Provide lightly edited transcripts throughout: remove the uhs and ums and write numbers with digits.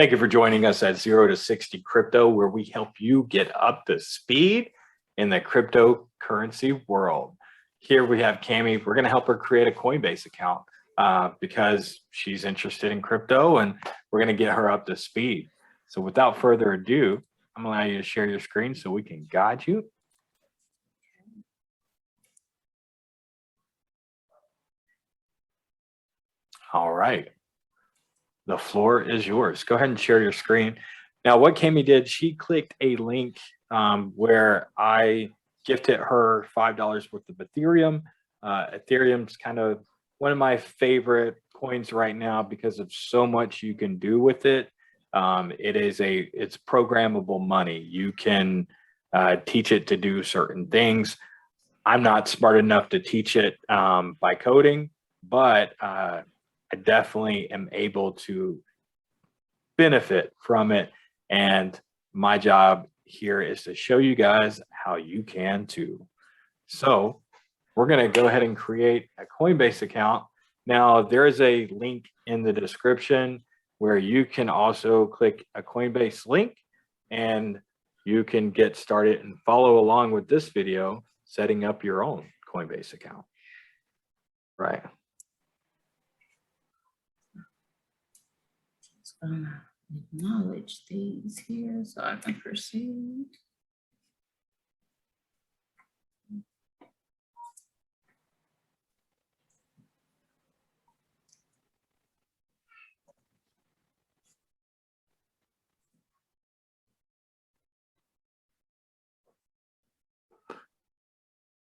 Thank you for joining us at 0 to 60 Crypto, where we help you get up to speed in the cryptocurrency world. Here we have Cammie. We're going to help her create a Coinbase account because she's interested in crypto, and we're going to get her up to speed. So without further ado, I'm going to allow you to share your screen so we can guide you. All right. The floor is yours. Go ahead and share your screen. Now, what Cammie did, she clicked a link where I gifted her $5 worth of Ethereum. Ethereum's kind of one of my favorite coins right now because of so much you can do with it. It's programmable money. You can teach it to do certain things. I'm not smart enough to teach it by coding, but I definitely am able to benefit from it. And my job here is to show you guys how you can too. So we're going to go ahead and create a Coinbase account. Now, there is a link in the description where you can also click a Coinbase link and you can get started and follow along with this video, setting up your own Coinbase account. Right. Acknowledge these here so I can proceed.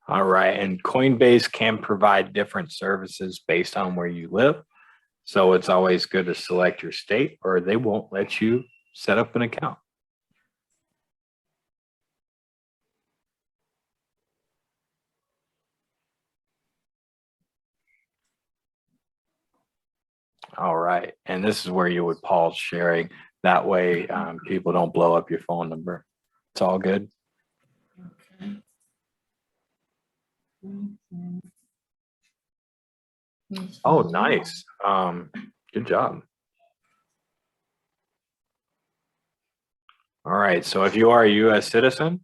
All right, and Coinbase can provide different services based on where you live. So it's always good to select your state or they won't let you set up an account. All right, and this is where you would pause sharing. That way people don't blow up your phone number. It's all good. Okay. Oh, nice. Good job. All right, so if you are a US citizen,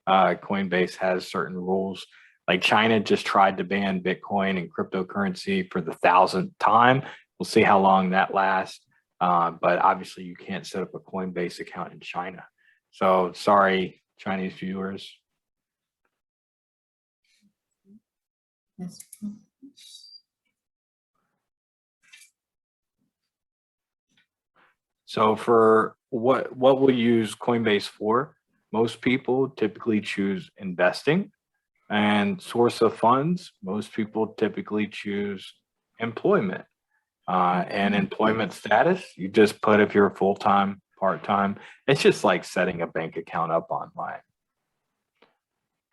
Coinbase has certain rules. Like China just tried to ban Bitcoin and cryptocurrency for the 1,000th time. We'll see how long that lasts. But obviously you can't set up a Coinbase account in China. So sorry, Chinese viewers. So for what we'll use Coinbase for, most people typically choose investing, and source of funds, most people typically choose employment. And employment status, you just put if you're full-time, part-time. It's just like setting a bank account up online.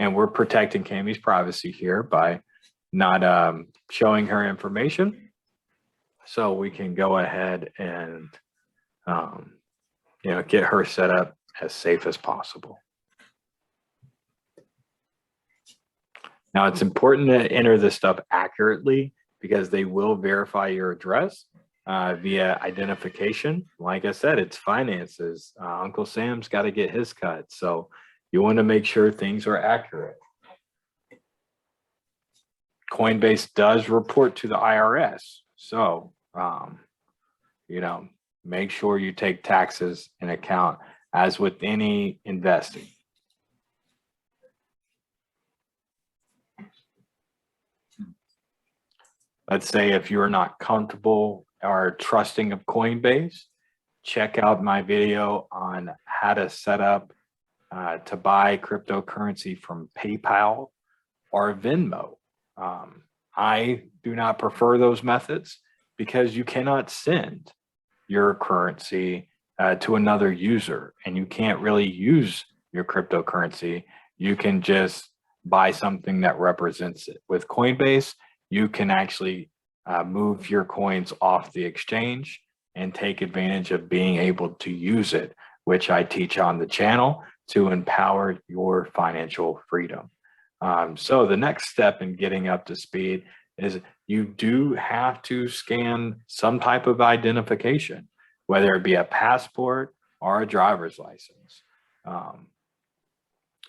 And we're protecting Cammie's privacy here by not showing her information. So we can go ahead and get her set up as safe as possible. Now, it's important to enter this stuff accurately because they will verify your address via identification. Like I said, it's finances. Uncle Sam's got to get his cut. So you want to make sure things are accurate. Coinbase does report to the IRS. So, make sure you take taxes in account as with any investing. Let's say if you're not comfortable or trusting of Coinbase, check out my video on how to set up to buy cryptocurrency from PayPal or Venmo. I do not prefer those methods because you cannot send your currency to another user, and you can't really use your cryptocurrency. You can just buy something that represents it. With Coinbase, you can actually move your coins off the exchange and take advantage of being able to use it, which I teach on the channel to empower your financial freedom. So the next step in getting up to speed is you do have to scan some type of identification. whether it be a passport or a driver's license.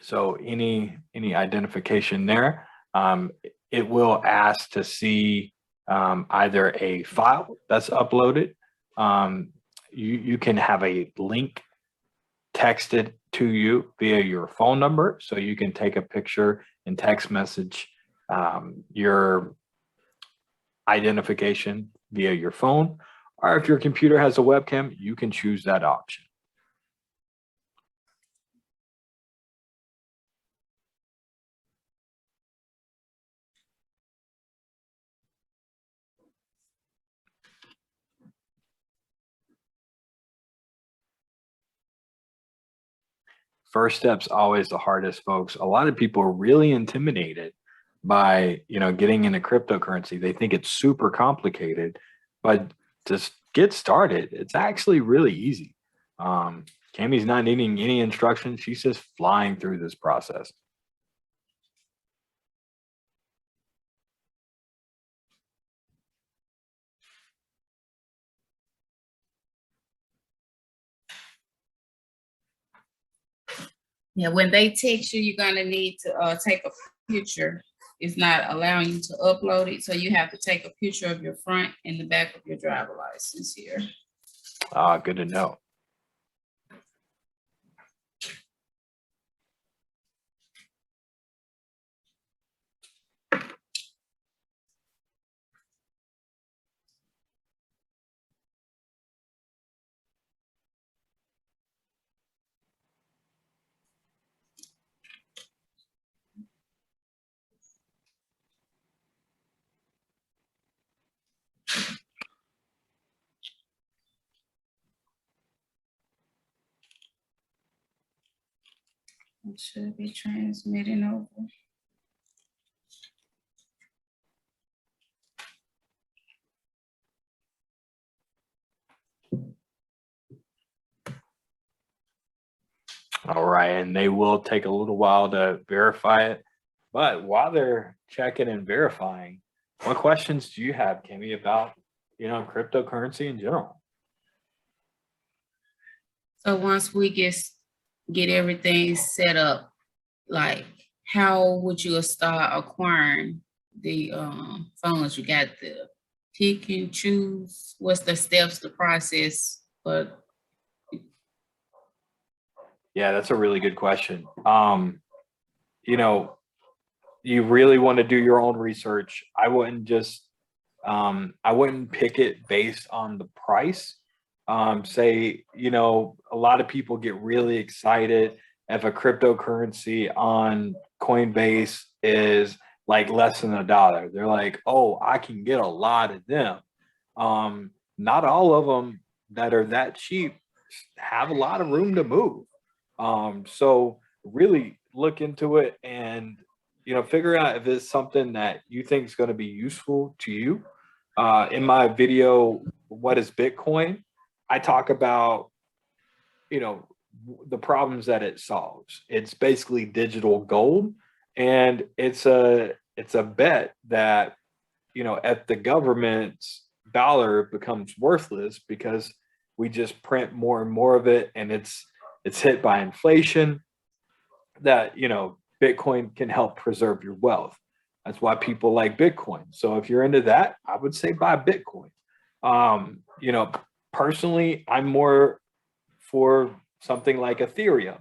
So any identification there, it will ask to see either a file that's uploaded. You can have a link texted to you via your phone number, so you can take a picture and text message your identification via your phone, or if your computer has a webcam, you can choose that option. First step's always the hardest, folks. A lot of people are really intimidated by, getting into cryptocurrency. They think it's super complicated, but just get started. It's actually really easy. Cammie's not needing any instructions. She's just flying through this process. Yeah, when they text you, you're gonna need to take a picture. It's not allowing you to upload it, so you have to take a picture of your front and the back of your driver license here. Good to know. It should be transmitting over. All right, and they will take a little while to verify it. But while they're checking and verifying, what questions do you have, Cammie, about, cryptocurrency in general? So once we get everything set up, like how would you start acquiring the funds? You got the pick and choose. What's the steps, the process? But Yeah, that's a really good question. You really want to do your own research. I wouldn't pick it based on the price. Say, a lot of people get really excited if a cryptocurrency on Coinbase is like less than $1. They're like, oh, I can get a lot of them. Not all of them that are that cheap have a lot of room to move. So really look into it and, figure out if it's something that you think is going to be useful to you. In my video, What is Bitcoin? I talk about, the problems that it solves. It's basically digital gold. And it's a bet that, if the government's dollar becomes worthless because we just print more and more of it and it's hit by inflation, that Bitcoin can help preserve your wealth. That's why people like Bitcoin. So if you're into that, I would say buy Bitcoin. Personally, I'm more for something like Ethereum.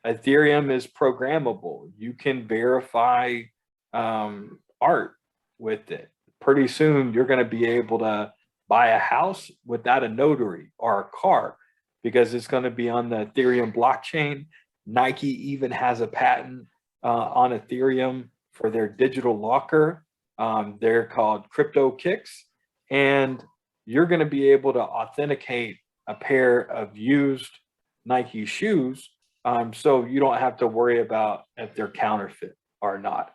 Ethereum is programmable. You can verify art with it. Pretty soon, you're going to be able to buy a house without a notary or a car because it's going to be on the Ethereum blockchain. Nike even has a patent on Ethereum for their digital locker. They're called crypto kicks. And you're going to be able to authenticate a pair of used Nike shoes, so you don't have to worry about if they're counterfeit or not.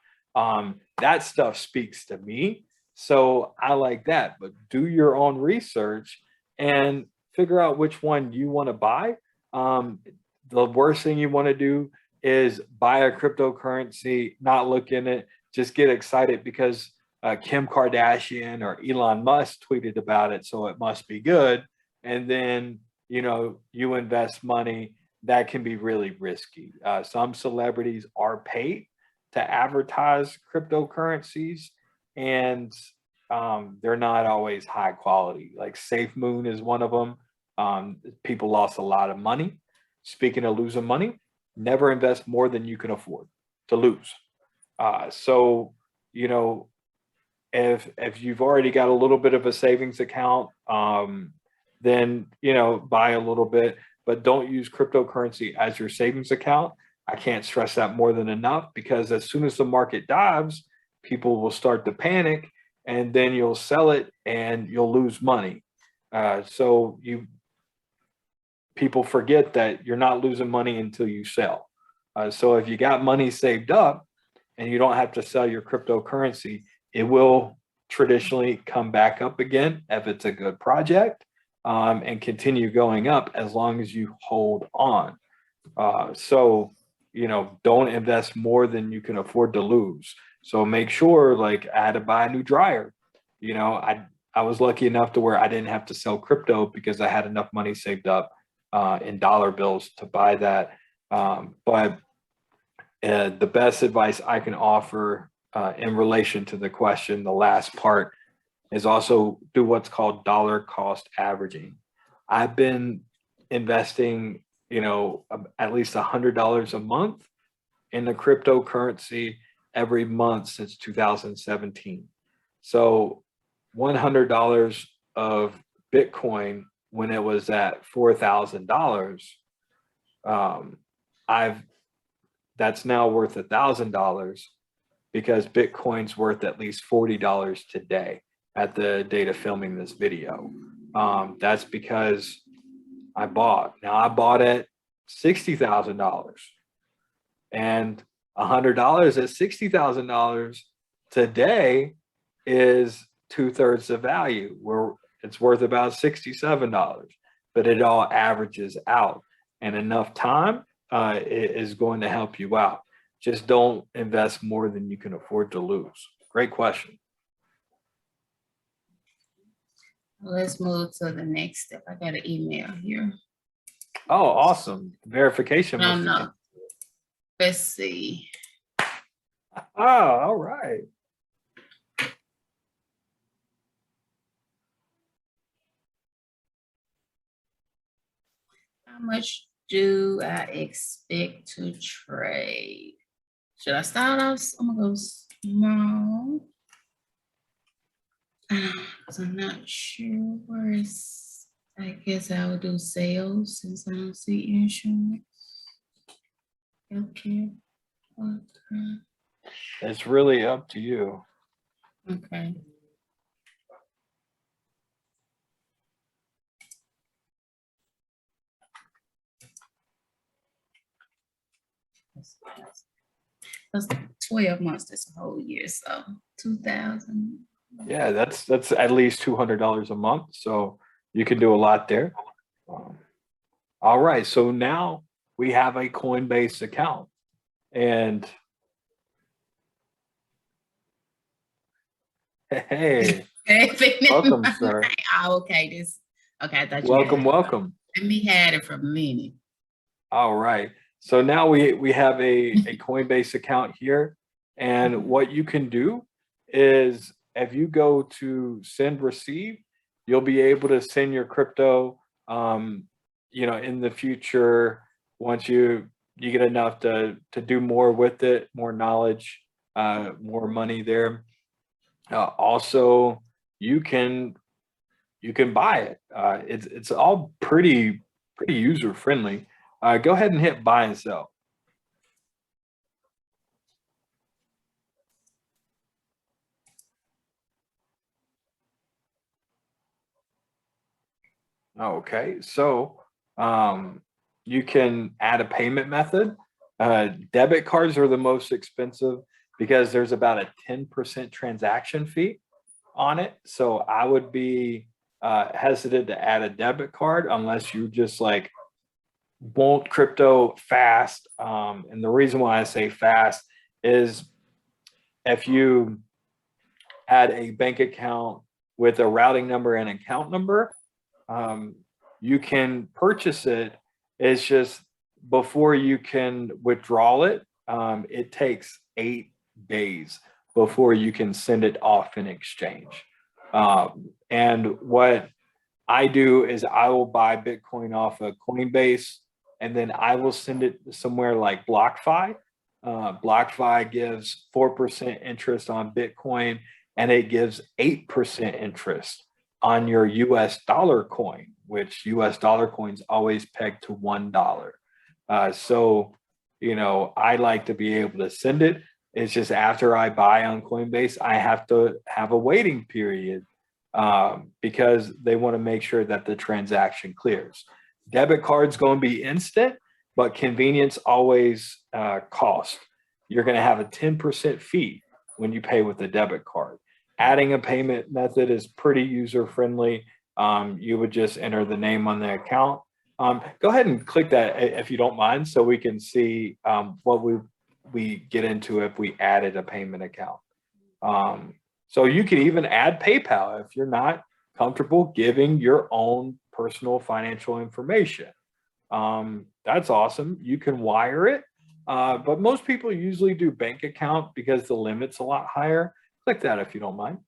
That stuff speaks to me. So I like that, but do your own research and figure out which one you want to buy. The worst thing you want to do is buy a cryptocurrency, not look in it, just get excited because Kim Kardashian or Elon Musk tweeted about it, so it must be good. and then, you know, you invest money, that can be really risky. Some celebrities are paid to advertise cryptocurrencies, and they're not always high quality. Like Safe Moon is one of them. People lost a lot of money. Speaking of losing money, never invest more than you can afford to lose. So, you know, if you've already got a little bit of a savings account, then, you know, buy a little bit, but don't use cryptocurrency as your savings account. I can't stress that more than enough, because as soon as the market dives, people will start to panic, and then you'll sell it and you'll lose money. So people forget that you're not losing money until you sell. So if you got money saved up and you don't have to sell your cryptocurrency, it will traditionally come back up again if it's a good project, and continue going up as long as you hold on. So, you know, don't invest more than you can afford to lose. So make sure, like, I had to buy a new dryer. You know, I was lucky enough to where I didn't have to sell crypto because I had enough money saved up in dollar bills to buy that. But the best advice I can offer in relation to the question, the last part, is also do what's called dollar cost averaging. I've been investing, you know, at least $100 a month in the cryptocurrency every month since 2017. So $100 of Bitcoin when it was at $4,000, that's now worth $1,000, because Bitcoin's worth at least $40 today at the date of filming this video. That's because I bought at $60,000, and $100 at $60,000 today is 2/3 the value, where it's worth about $67, but it all averages out, and enough time is going to help you out. Just don't invest more than you can afford to lose. Great question. Let's move to the next step. I got an email here. Oh, awesome. Verification. No. Let's see. Oh, all right. How much do I expect to trade? Should I start off? I'm gonna go small. Because I'm not sure where it's. I guess I will do sales since I don't see insurance. Okay. It's really up to you. Okay. That's 12 months, that's a whole year, so 2,000. Yeah, that's at least $200 a month. So you can do a lot there. All right. So now we have a Coinbase account, and hey, welcome, sir. Oh, okay. Okay. I thought you welcome. Let me had it for a minute. All right. So now we have a Coinbase account here, and what you can do is, if you go to send receive, you'll be able to send your crypto, you know, in the future, once you get enough to do more with it, more knowledge, more money there. Also, you can buy it. It's all pretty user friendly. Go ahead and hit buy and sell. Okay, so you can add a payment method. Debit cards are the most expensive because there's about a 10% transaction fee on it. So I would be hesitant to add a debit card unless you just like want crypto fast. And the reason why I say fast is if you add a bank account with a routing number and account number, you can purchase it. It's just before you can withdraw it, it takes 8 days before you can send it off in exchange. And what I do is I will buy Bitcoin off of Coinbase, and then I will send it somewhere like BlockFi. BlockFi gives 4% interest on Bitcoin, and it gives 8% interest on your US dollar coin, which US dollar coins always pegged to $1. So, I like to be able to send it. It's just after I buy on Coinbase, I have to have a waiting period because they want to make sure that the transaction clears. Debit card's going to be instant, but convenience always cost. You're going to have a 10% fee when you pay with a debit card. Adding a payment method is pretty user friendly. You would just enter the name on the account. Go ahead and click that if you don't mind, so we can see what we get into if we added a payment account. So you can even add PayPal if you're not comfortable giving your own personal financial information. That's awesome. You can wire it, but most people usually do bank account because the limit's a lot higher. Click that if you don't mind.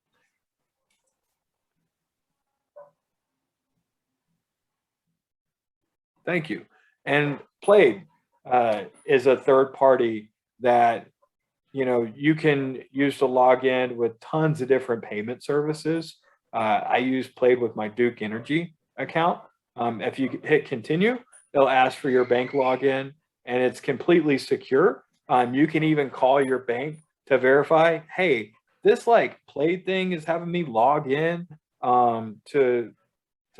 Thank you. And Plaid is a third party that you can use to log in with tons of different payment services. I use Plaid with my Duke Energy account. If you hit continue, they'll ask for your bank login, and it's completely secure. You can even call your bank to verify, hey, this Plaid thing is having me log in to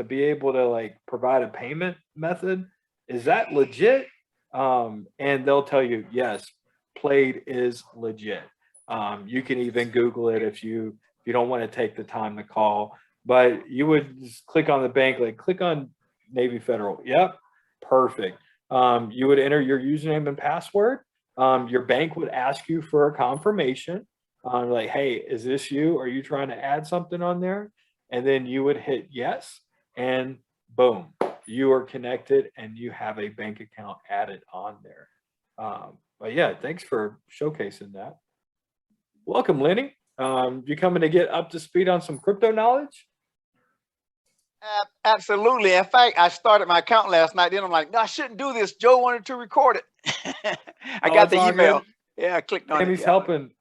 be able to provide a payment method. Is that legit? And they'll tell you, yes, Plaid is legit. You can even Google it if you don't want to take the time to call, but you would just click on the bank, click on Navy Federal. Yep, perfect. You would enter your username and password. Your bank would ask you for a confirmation. Hey, is this you? Are you trying to add something on there? And then you would hit yes, and boom, you are connected and you have a bank account added on there. But yeah, thanks for showcasing that. Welcome, Lenny. You coming to get up to speed on some crypto knowledge? Absolutely. In fact, I started my account last night. Then I'm like, no, I shouldn't do this. Joe wanted to record it. I got the email. Good. Yeah, I clicked on it. Cammie's helping.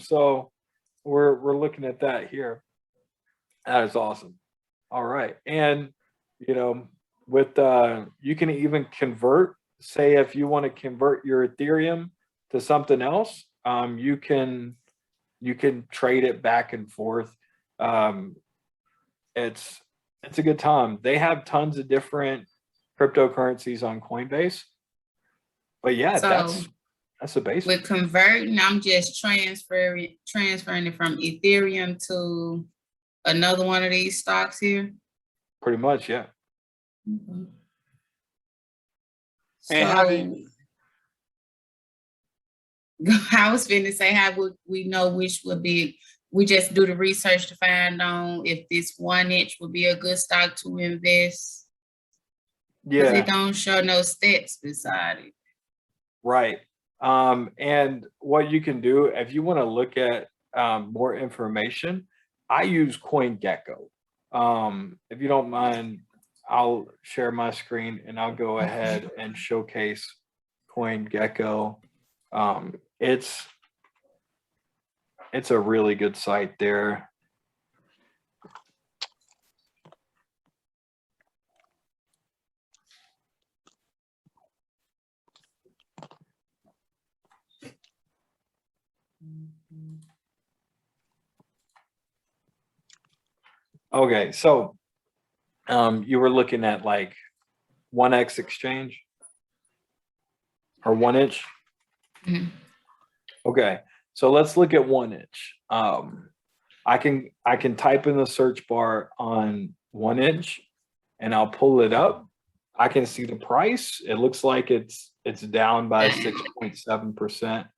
So we're looking at that here. That is awesome. All right. And with you can even convert, say if you want to convert your Ethereum to something else, you can trade it back and forth. It's a good time. They have tons of different cryptocurrencies on Coinbase. But yeah, so that's the basic. With converting, I'm just transferring it from Ethereum to another one of these stocks here. Pretty much, yeah. Mm-hmm. And how do you... I was finna say, how would we know which would be? We just do the research to find out if this 1inch would be a good stock to invest. Yeah, it don't show no stats beside it. Right. And what you can do if you want to look at more information, I use CoinGecko. If you don't mind, I'll share my screen and I'll go ahead and showcase CoinGecko. It's a really good site there. Okay, so you were looking at 1x exchange or 1inch. Mm-hmm. Okay, so let's look at 1inch. I can type in the search bar on 1inch and I'll pull it up. I can see the price. It looks like it's down by 6.7%.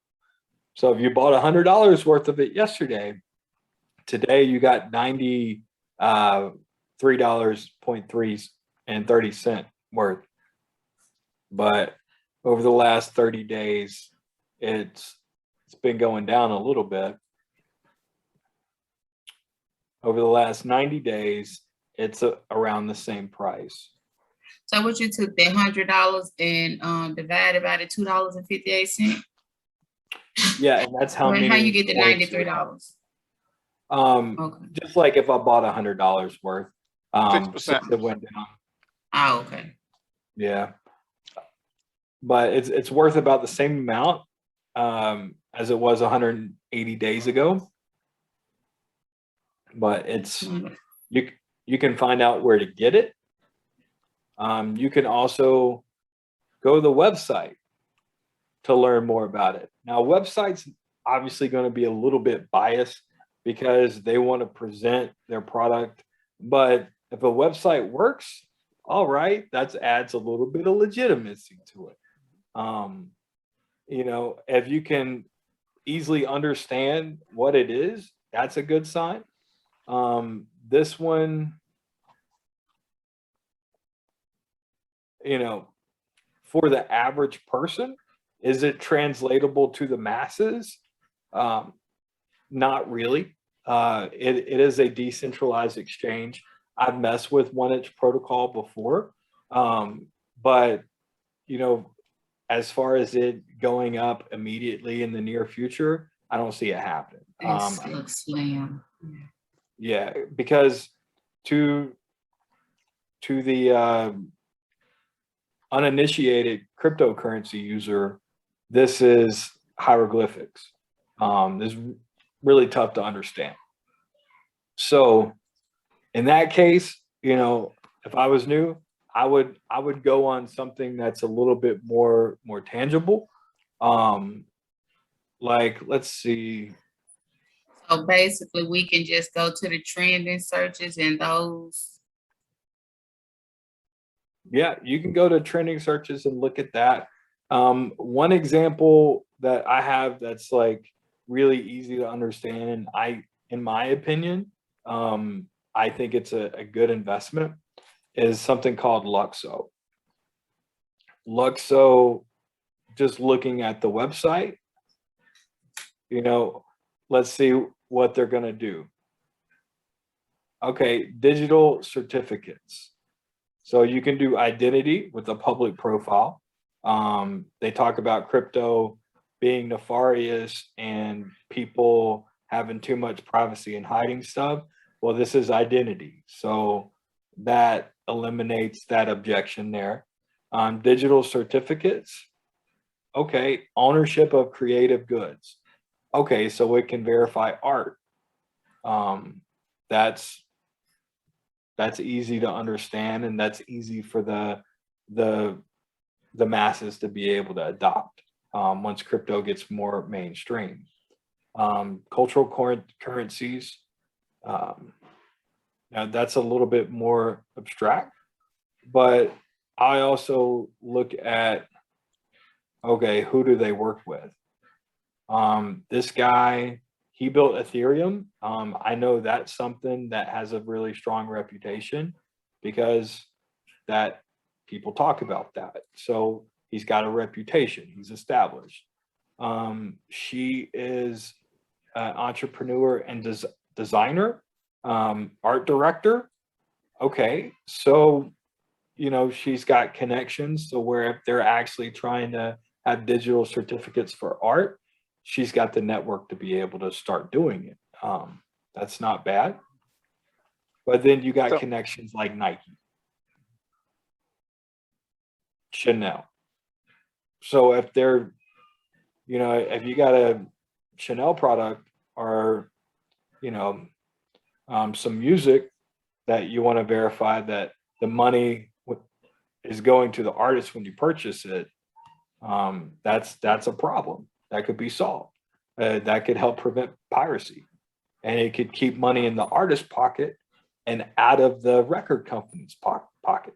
So if you bought $100 worth of it yesterday, today you got $93.3 $1.30 worth. But over the last 30 days, it's been going down a little bit. Over the last 90 days, it's around the same price. So what you took that $100 and divided by the $2.58? Yeah, and that's how many. How you get the points you $93? have. Okay. Just like if I bought $100 worth, 6%. since it went down. Oh, okay. Yeah, but it's worth about the same amount as it was 180 days ago. But it's you can find out where to get it. You can also go to the website to learn more about it. Now, websites obviously going to be a little bit biased because they want to present their product. But if a website works, all right, that adds a little bit of legitimacy to it. You know, if you can easily understand what it is, that's a good sign. This one, you know, for the average person, is it translatable to the masses? Not really. It is a decentralized exchange. I've messed with 1inch protocol before, but you know, as far as it going up immediately in the near future, I don't see it happening. This looks slim. Yeah, because to the uninitiated cryptocurrency user, this is hieroglyphics. This is really tough to understand. So in that case, you know, if I was new, I would go on something that's a little bit more tangible. Like, let's see. So basically we can just go to the trending searches and those. Yeah, you can go to trending searches and look at that. One example that I have that's like really easy to understand, and in my opinion, I think it's a good investment, is something called Luxo. Luxo, just looking at the website, you know, let's see what they're going to do. Okay, digital certificates. So you can do identity with a public profile. They talk about crypto being nefarious and people having too much privacy and hiding stuff. Well, this is identity. So that eliminates that objection there. Digital certificates. Okay, ownership of creative goods. Okay, so it can verify art. That's easy to understand, and that's easy for the masses to be able to adopt once crypto gets more mainstream. Cultural currencies. Now that's a little bit more abstract, but I also look at, okay, who do they work with? This guy, he built Ethereum. I know that's something that has a really strong reputation because that people talk about that. So he's got a reputation. He's established. She is an entrepreneur and designer, art director. Okay, so you know she's got connections to where if they're actually trying to have digital certificates for art, she's got the network to be able to start doing it. That's not bad. But then you got connections like Nike, Chanel. So if they're, you know, if you got a Chanel product or, you know, some music that you want to verify that the money is going to the artist when you purchase it, that's a problem that could be solved. That could help prevent piracy, and it could keep money in the artist's pocket and out of the record company's pocket.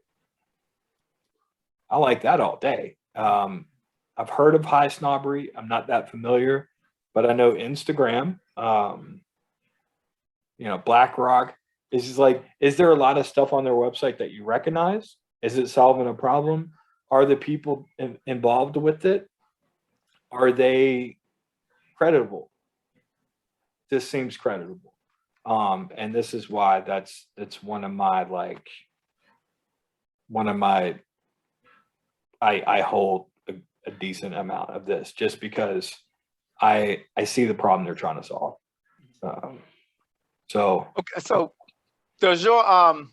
I like that all day. I've heard of high snobbery. I'm not that familiar, but I know Instagram, you know, BlackRock, It's just like, is there a lot of stuff on their website that you recognize? Is it solving a problem? Are the people involved with it? Are they credible? This seems credible. And this is why it's one of my I hold a decent amount of this just because I see the problem they're trying to solve. So Okay, so does your I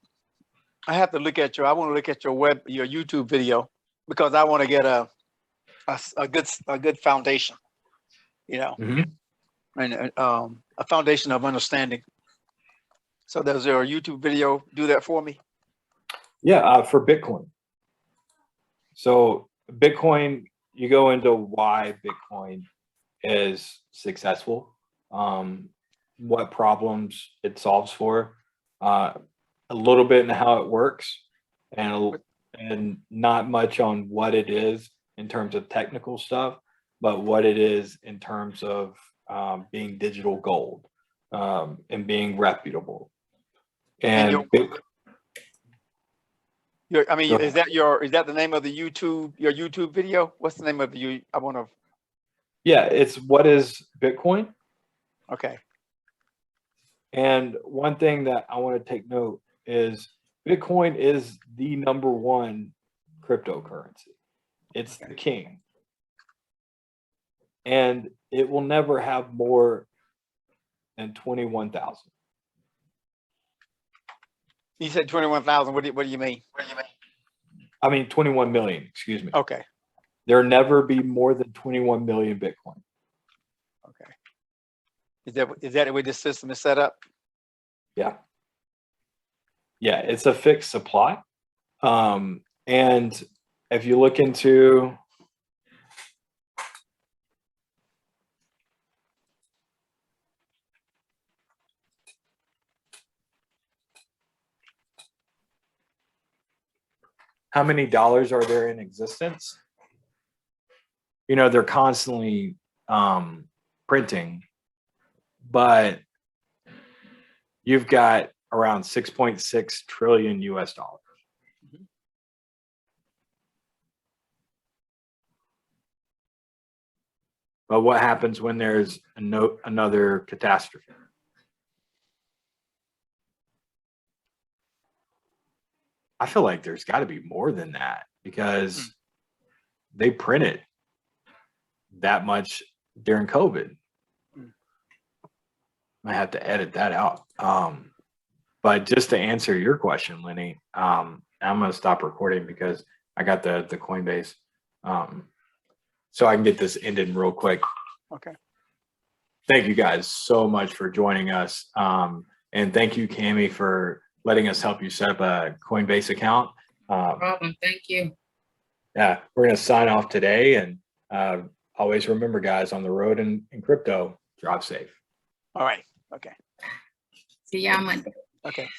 have to look at I want to look at your YouTube video because I want to get a good foundation, you know, and a foundation of understanding. So does your YouTube video do that for me? yeah, for Bitcoin. So Bitcoin, you go into why Bitcoin is successful, what problems it solves for, a little bit in how it works, and not much on what it is in terms of technical stuff, but what it is in terms of being digital gold and being reputable. And I mean, is that the name of the your YouTube video? What's the name of I want to. Yeah, it's what is Bitcoin? Okay. And one thing that I want to take note is Bitcoin is the #1 cryptocurrency. It's the king. And it will never have more than 21,000. You said 21,000. What do you mean? I mean 21 million, excuse me. Okay. There'll never be more than 21 million Bitcoin. Okay. Is that the way this system is set up? Yeah. Yeah, it's a fixed supply. And if you look into how many dollars are there in existence, you know, they're constantly printing, but you've got around 6.6 trillion US dollars. But what happens when there's another catastrophe? I feel like there's got to be more than that because they printed that much during COVID. I have to edit that out. But just to answer your question, Lenny, I'm going to stop recording because I got the Coinbase. So I can get this ended real quick. Okay. Thank you guys so much for joining us. And thank you, Cammie, for letting us help you set up a Coinbase account. No problem. Thank you. Yeah, we're going to sign off today. And always remember, guys, on the road in crypto, drive safe. All right. Okay. See y'all Monday. Okay.